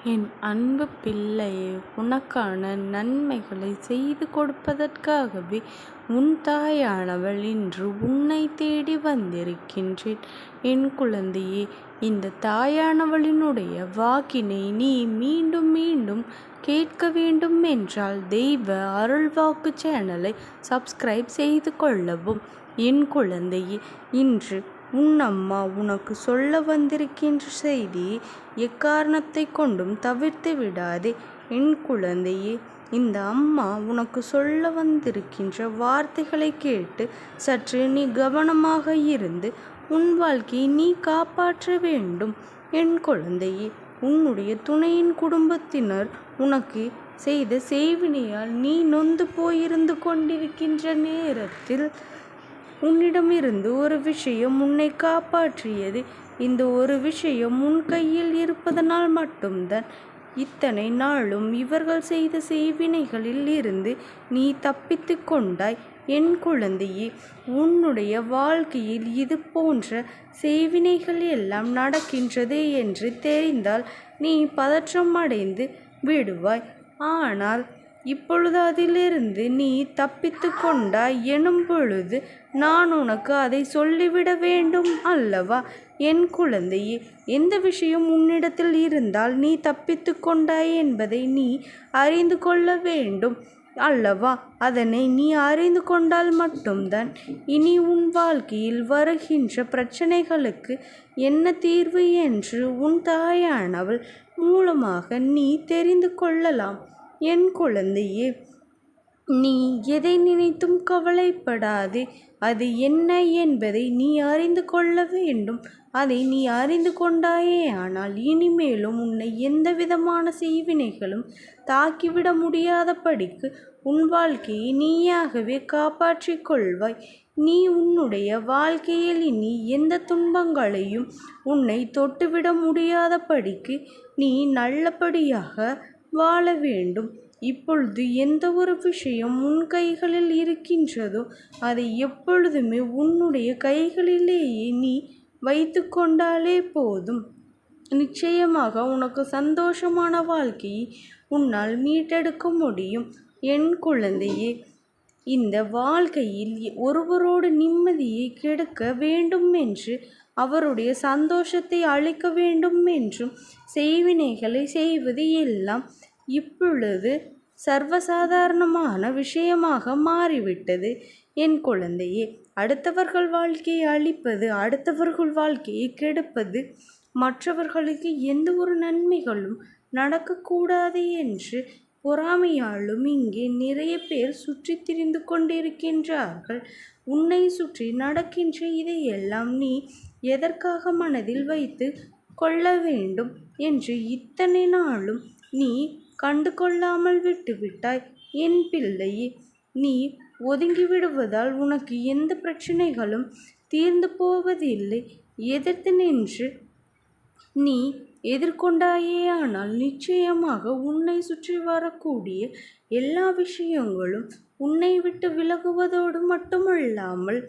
என் அன்பு பிள்ளையே, உனக்கான நன்மைகளை செய்து கொடுப்பதற்காகவே உன் தாயானவள் இன்று உன்னை தேடி வந்திருக்கின்றேன். என் குழந்தையே, இந்த தாயானவளினுடைய வாக்கினை நீ மீண்டும் மீண்டும் கேட்க வேண்டும் என்றால் தெய்வ அருள்வாக்கு சேனலை சப்ஸ்கிரைப் செய்து கொள்ளவும். என் குழந்தையே, இன்று உன் அம்மா உனக்கு சொல்ல வந்திருக்கின்ற செய்தியை எக்காரணத்தை கொண்டும் தவிர்த்து விடாதே. என் குழந்தையே, இந்த அம்மா உனக்கு சொல்ல வந்திருக்கின்ற வார்த்தைகளை கேட்டு சற்று நீ கவனமாக இருந்து உன் வாழ்க்கையை நீ காப்பாற்ற வேண்டும். என் குழந்தையே, உன்னுடைய துணையின் குடும்பத்தினர் உனக்கு செய்த செய்வினையால் நீ நொந்து போயிருந்து கொண்டிருக்கின்ற நேரத்தில் உன்னிடமிருந்து ஒரு விஷயம் உன்னை காப்பாற்றியது. இந்த ஒரு விஷயம் உன் கையில் இருப்பதனால் மட்டும்தான் இத்தனை நாளும் இவர்கள் செய்த செய்வினைகளில் இருந்து நீ தப்பித்து கொண்டாய். என் குழந்தையே, உன்னுடைய வாழ்க்கையில் இது போன்ற செய்வினைகள் எல்லாம் நடக்கின்றது என்று தெரிந்தால் நீ பதற்றம் அடைந்து விடுவாய். ஆனால் இப்பொழுது அதிலிருந்து நீ தப்பித்து கொண்டாய் எனும் பொழுது நான் உனக்கு அதை சொல்லிவிட வேண்டும் அல்லவா? என் குழந்தையே, எந்த விஷயம் உன்னிடத்தில் இருந்தால் நீ தப்பித்து கொண்டாய் என்பதை நீ அறிந்து கொள்ள வேண்டும் அல்லவா? அதனை நீ அறிந்து கொண்டால் மட்டும்தான் இனி உன் வாழ்க்கையில் வருகின்ற பிரச்சனைகளுக்கு என்ன தீர்வு என்று உன் தாயானவள் மூலமாக நீ தெரிந்து கொள்ளலாம். என் குழந்தையே, நீ எதை நினைத்தும் கவலைப்படாதே. அது என்ன என்பதை நீ அறிந்து கொள்ள வேண்டும். அதை நீ அறிந்து கொண்டாயே ஆனால் இனிமேலும் உன்னை எந்த விதமான செய்வினைகளும் தாக்கிவிட முடியாதபடிக்கு உன் வாழ்க்கையை நீயாகவே காப்பாற்றிக் கொள்வாய். நீ உன்னுடைய வாழ்க்கையில் இனி எந்த துன்பங்களையும் உன்னை தொட்டுவிட முடியாதபடிக்கு நீ நல்லபடியாக வாழ வேண்டும். இப்பொழுது எந்த ஒரு விஷயம் உன் கைகளில் இருக்கின்றதோ அதை எப்பொழுதுமே உன்னுடைய கைகளிலேயே நீ வைத்து கொண்டாலே போதும். நிச்சயமாக உனக்கு சந்தோஷமான வாழ்க்கையை உன்னால் மீட்டெடுக்க முடியும். என் குழந்தையே, இந்த வாழ்க்கையில் ஒருவரோடு நிம்மதியை கெடுக்க வேண்டும் என்று அவருடைய சந்தோஷத்தை அழிக்க வேண்டும் என்றும் செய்வினைகளை செய்வது எல்லாம் இப்பொழுது சர்வசாதாரணமான விஷயமாக மாறிவிட்டது. என் குழந்தையே, அடுத்தவர்கள் வாழ்க்கையை அழிப்பது, அடுத்தவர்கள் வாழ்க்கையை கெடுப்பது, மற்றவர்களுக்கு எந்த ஒரு நன்மைகளும் நடக்கக்கூடாது என்று பொறாமையாலும் இங்கே நிறைய பேர் சுற்றி திரிந்து கொண்டிருக்கின்றார்கள். உன்னை சுற்றி நடக்கின்ற இதையெல்லாம் நீ எதற்காக மனதில் வைத்து கொள்ள வேண்டும் என்று இத்தனை நாளும் நீ கண்டு கொள்ளாமல் விட்டுவிட்டாய். என் பிள்ளையே, நீ ஒதுங்கி விடுவதால் உனக்கு எந்த பிரச்சனைகளும் தீர்ந்து போவதில்லை. எதிர்த்து நின்று நீ எதிர்கொண்டாயேயானால் நிச்சயமாக உன்னை சுற்றி வரக்கூடிய எல்லா விஷயங்களும் உன்னை விட்டு விலகுவதோடு மட்டுமல்லாமல்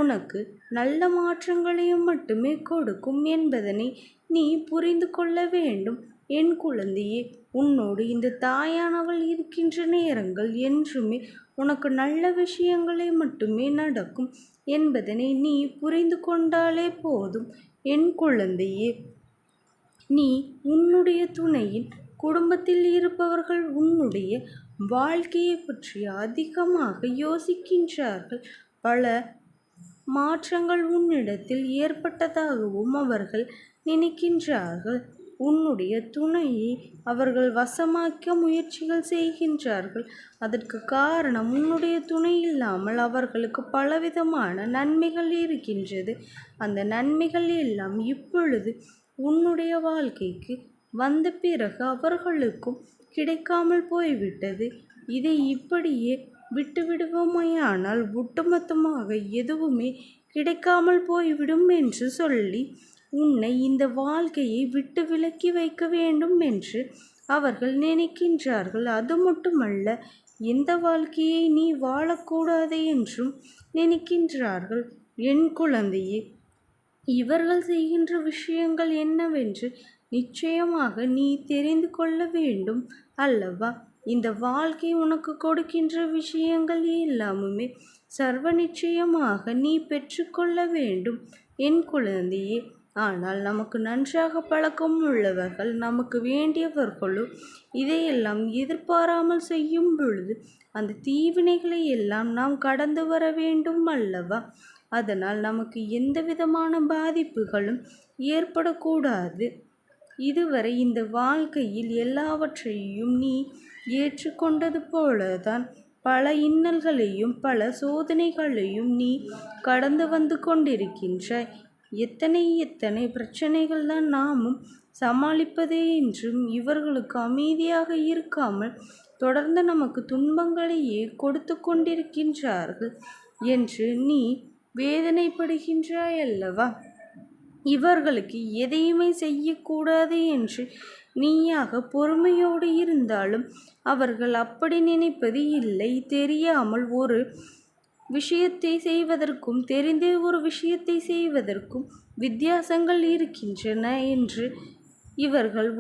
உனக்கு நல்ல மாற்றங்களையும் மட்டுமே கொடுக்கும் என்பதனை நீ புரிந்து கொள்ள வேண்டும். என் குழந்தையே, உன்னோடு இந்த தாயானவள் இருக்கின்ற நேரங்கள் என்றுமே உனக்கு நல்ல விஷயங்களே மட்டுமே நடக்கும் என்பதனை நீ புரிந்து கொண்டாலே போதும். என் குழந்தையே, நீ உன்னுடைய துணையின் குடும்பத்தில் இருப்பவர்கள் உன்னுடைய வாழ்க்கையை பற்றி அதிகமாக யோசிக்கின்றார்கள். பல மாற்றங்கள் உன்னிடத்தில் ஏற்பட்டதாகவும் அவர்கள் நினைக்கின்றார்கள். உன்னுடைய துணையை அவர்கள் வசமாக்க முயற்சிகள் செய்கின்றார்கள். அதற்கு காரணம் உன்னுடைய துணை இல்லாமல் அவர்களுக்கு பலவிதமான நன்மைகள் இருக்கின்றது. அந்த நன்மைகள் எல்லாம் இப்பொழுது உன்னுடைய வாழ்க்கைக்கு வந்த பிறகு அவர்களுக்கும் கிடைக்காமல் போய்விட்டது. இதை இப்படியே விட்டுவிடுவோமையானால் ஒட்டுமொத்தமாக எதுவுமே கிடைக்காமல் போய்விடும் என்று சொல்லி உன்னை இந்த வாழ்க்கையை விட்டு விலக்கி வைக்க வேண்டும் என்று அவர்கள் நினைக்கின்றார்கள். அது மட்டுமல்ல, எந்த வாழ்க்கையை நீ வாழக்கூடாது என்றும் நினைக்கின்றார்கள். என் குழந்தையே, இவர்கள் செய்கின்ற விஷயங்கள் என்னவென்று நிச்சயமாக நீ தெரிந்து கொள்ள வேண்டும் அல்லவா? இந்த வாழ்க்கை உனக்கு கொடுக்கின்ற விஷயங்கள் எல்லாமுமே சர்வ நிச்சயமாக நீ பெற்றுக்கொள்ள வேண்டும் என் குழந்தையே. ஆனால் நமக்கு நன்றாக பழக்கம் உள்ளவர்கள், நமக்கு வேண்டியவர்களோ இதையெல்லாம் எதிர்பாராமல் செய்யும் பொழுது அந்த தீவினைகளை எல்லாம் நாம் கடந்து வர வேண்டும் அல்லவா? அதனால் நமக்கு எந்த விதமான பாதிப்புகளும் ஏற்படக்கூடாது. இதுவரை இந்த வாழ்க்கையில் எல்லாவற்றையும் நீ ஏற்றுக்கொண்டது போலதான் பல இன்னல்களையும் பல சோதனைகளையும் நீ கடந்து வந்து கொண்டிருக்கின்றாய். எத்தனை பிரச்சனைகள் தான் நாமும் சமாளிப்பதே என்றும் இவர்களுக்கு அமைதியாக இருக்காமல் தொடர்ந்து நமக்கு துன்பங்களையே கொடுத்து கொண்டிருக்கின்றார்கள் என்று நீ வேதனைப்படுகின்றாய் அல்லவா? இவர்களுக்கு எதையுமே செய்யக்கூடாது என்று நீயாக பொறுமையோடு இருந்தாலும் அவர்கள் அப்படி நினைப்பது இல்லை. தெரியாமல் ஒரு விஷயத்தை செய்வதற்கும் தெரிந்தே ஒரு விஷயத்தை செய்வதற்கும் வித்தியாசங்கள் இருக்கின்றன என்று இவர்கள்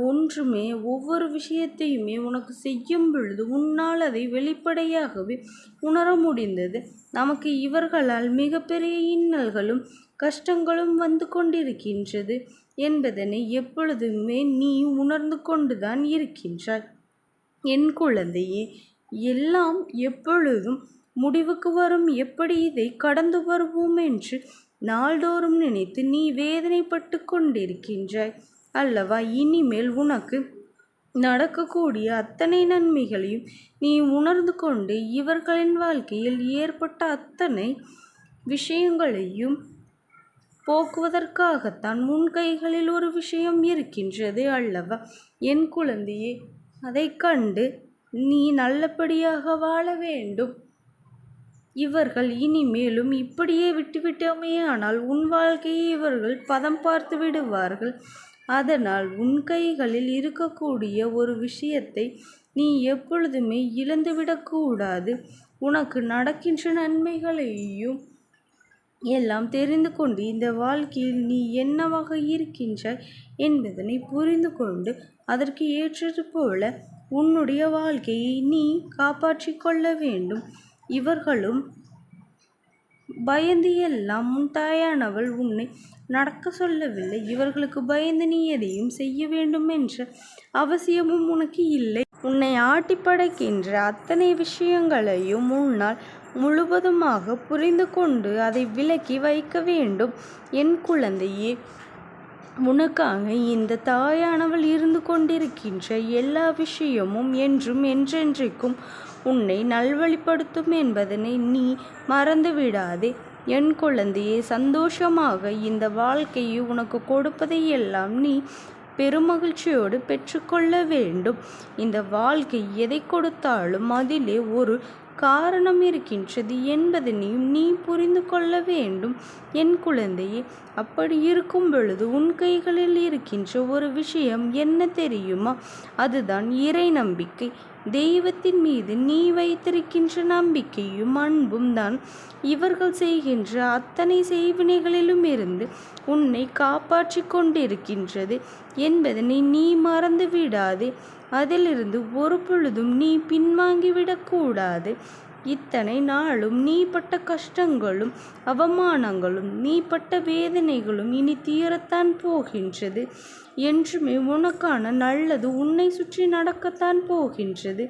ஒவ்வொரு விஷயத்தையுமே உனக்கு செய்யும் பொழுது உன்னால் அதை வெளிப்படையாகவே உணர முடிந்தது. நமக்கு இவர்களால் மிகப்பெரிய இன்னல்களும் கஷ்டங்களும் வந்து கொண்டிருக்கின்றது என்பதனை எப்பொழுதுமே நீ உணர்ந்து கொண்டுதான் இருக்கின்றாய் என் குழந்தையே. எல்லாம் எப்பொழுதும் முடிவுக்கு வரும், எப்படி இதை கடந்து வருவோம் என்று நாள்தோறும் நினைத்து நீ வேதனைப்பட்டு கொண்டிருக்கின்றாய் அல்லவா? இனிமேல் உனக்கு நடக்கக்கூடிய அத்தனை நன்மைகளையும் நீ உணர்ந்து கொண்டு இவர்களின் வாழ்க்கையில் ஏற்பட்ட அத்தனை விஷயங்களையும் போக்குவதற்காகத்தான் உன் கைகளில் ஒரு விஷயம் இருக்கின்றது அல்லவா என் குழந்தையே. அதை கண்டு நீ நல்லபடியாக வாழ வேண்டும். இவர்கள் இனிமேலும் இப்படியே விட்டுவிட்டோமே ஆனால் உன் வாழ்க்கையை இவர்கள் பதம் பார்த்து விடுவார்கள். அதனால் உன் கைகளில் இருக்கக்கூடிய ஒரு விஷயத்தை நீ எப்பொழுதுமே இழந்துவிடக்கூடாது. உனக்கு நடக்கின்ற நன்மைகளையும் எல்லாம் தெரிந்து கொண்டு இந்த வாழ்க்கையில் நீ என்னவாக இருக்கின்றாய் என்பதனை புரிந்து கொண்டு அதற்கு ஏற்றது போல உன்னுடைய வாழ்க்கையை நீ காப்பாற்றி கொள்ள வேண்டும். இவர்களும் பயந்து எல்லாம் உன் தாயானவள் உன்னை நடக்க சொல்லவில்லை. இவர்களுக்கு பயந்து நீ எதையும் செய்ய வேண்டும் என்ற அவசியமும் உனக்கு இல்லை. உன்னை ஆட்டி படைக்கின்ற அத்தனை விஷயங்களையும் உன்னால் முழுவதுமாக புரிந்து கொண்டு அதை விலக்கி வைக்க வேண்டும் என் குழந்தையே. உனக்காக இந்த தாயானவள் இருந்து கொண்டிருக்கின்ற எல்லா விஷயமும் என்றும் என்றென்றைக்கும் உன்னை நல்வழிப்படுத்தும் என்பதனை நீ மறந்து விடாதே என் குழந்தையே. சந்தோஷமாக இந்த வாழ்க்கையை உனக்கு கொடுப்பதை எல்லாம் நீ பெருமகிழ்ச்சியோடு பெற்றுக்கொள்ள வேண்டும். இந்த வாழ்க்கை எதை கொடுத்தாலும் அதிலே ஒரு காரணம் இருக்கின்றது என்பதனையும் நீ புரிந்து கொள்ள வேண்டும் என் குழந்தையே. அப்படி இருக்கும் பொழுது உன் கைகளில் இருக்கின்ற ஒரு விஷயம் என்ன தெரியுமா? அதுதான் இறை நம்பிக்கை. தெய்வத்தின் மீது நீ வைத்திருக்கின்ற நம்பிக்கையும் அன்பும் தான் இவர்கள் செய்கின்ற அத்தனை செய்வினைகளிலும் இருந்து உன்னை காப்பாற்றி கொண்டிருக்கின்றது என்பதனை நீ மறந்து விடாதே. அதிலிருந்து ஒரு பொழுதும் நீ பின்வாங்கிவிடக்கூடாது. இத்தனை நாளும் நீ பட்ட கஷ்டங்களும் அவமானங்களும் நீ பட்ட வேதனைகளும் இனி தீரத்தான் போகின்றது. என்றுமே உனக்கான நல்லது உன்னை சுற்றி நடக்கத்தான் போகின்றது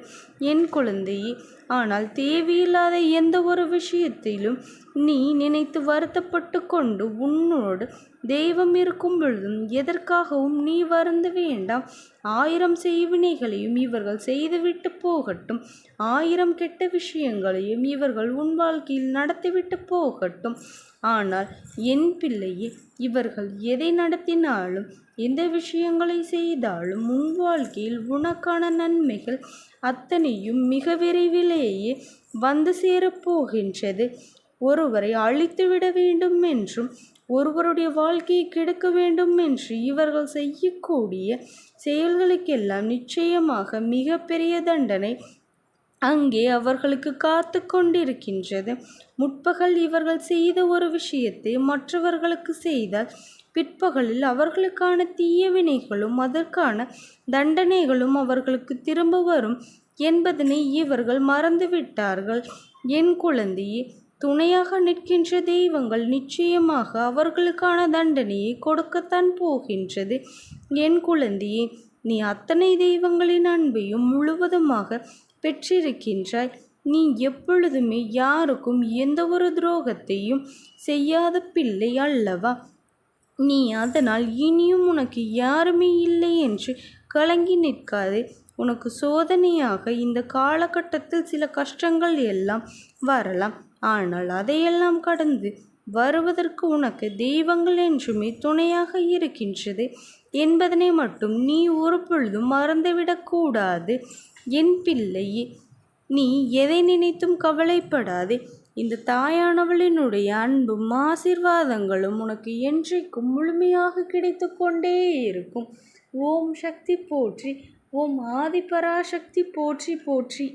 என் குழந்தையே. ஆனால் தேவையில்லாத எந்த ஒரு விஷயத்திலும் நீ நினைத்து வருத்தப்பட்டு கொண்டு உன்னோடு தெய்வம் இருக்கும் பொழுதும் எதற்காகவும் நீ வருந்த வேண்டாம். 1000 செய்வினைகளையும் இவர்கள் செய்துவிட்டு போகட்டும். 1000 கெட்ட விஷயங்களையும் இவர்கள் உன் வாழ்க்கையில் நடத்திவிட்டு போகட்டும். ஆனால் என் பிள்ளையே, இவர்கள் எதை நடத்தினாலும் எந்த விஷயங்களை செய்தாலும் உன் வாழ்க்கையில் உனக்கான நன்மைகள் அத்தனையும் மிக விரைவிலேயே வந்து சேரப்போகின்றது. ஒருவரை அழித்துவிட வேண்டும் என்றும் ஒருவருடைய வாழ்க்கையை கெடுக்க வேண்டும் என்று இவர்கள் செய்யக்கூடிய செயல்களுக்கெல்லாம் நிச்சயமாக மிகப்பெரிய தண்டனை அங்கே அவர்களுக்கு காத்து கொண்டிருக்கின்றது. முற்பகல் இவர்கள் செய்த ஒரு விஷயத்தை மற்றவர்களுக்கு செய்தால் பிற்பகலில் அவர்களுக்கான தீய வினைகளும் அதற்கான தண்டனைகளும் அவர்களுக்கு திரும்ப வரும் என்பதனை இவர்கள் மறந்துவிட்டார்கள். என் குழந்தையே, துணையாக நிற்கின்ற தெய்வங்கள் நிச்சயமாக அவர்களுக்கான தண்டனையை கொடுக்கத்தான் போகின்றது. என் குழந்தையே, நீ அத்தனை தெய்வங்களின் அன்பையும் முழுவதுமாக பெற்றிருக்கின்றாய். நீ எப்பொழுதுமே யாருக்கும் எந்த ஒரு துரோகத்தையும் செய்யாத பிள்ளை அல்லவா? நீ அதனால் இனியும் உனக்கு யாருமே இல்லை என்று கலங்கி நிற்காதே. உனக்கு சோதனையாக இந்த காலகட்டத்தில் சில கஷ்டங்கள் எல்லாம் வரலாம். ஆனால் அதையெல்லாம் கடந்து வருவதற்கு உனக்கு தெய்வங்கள் என்றுமே துணையாக இருக்கின்றது என்பதனை மட்டும் நீ ஒரு பொழுதும் மறந்துவிடக்கூடாது. என் பிள்ளையே, நீ எதை நினைத்தும் கவலைப்படாதே. இந்த தாயானவளினுடைய அன்பும் ஆசீர்வாதங்களும் உனக்கு என்றைக்கும் முழுமையாக கிடைத்து கொண்டே இருக்கும். ஓம் சக்தி போற்றி. ஓம் ஆதிபராசக்தி போற்றி போற்றி.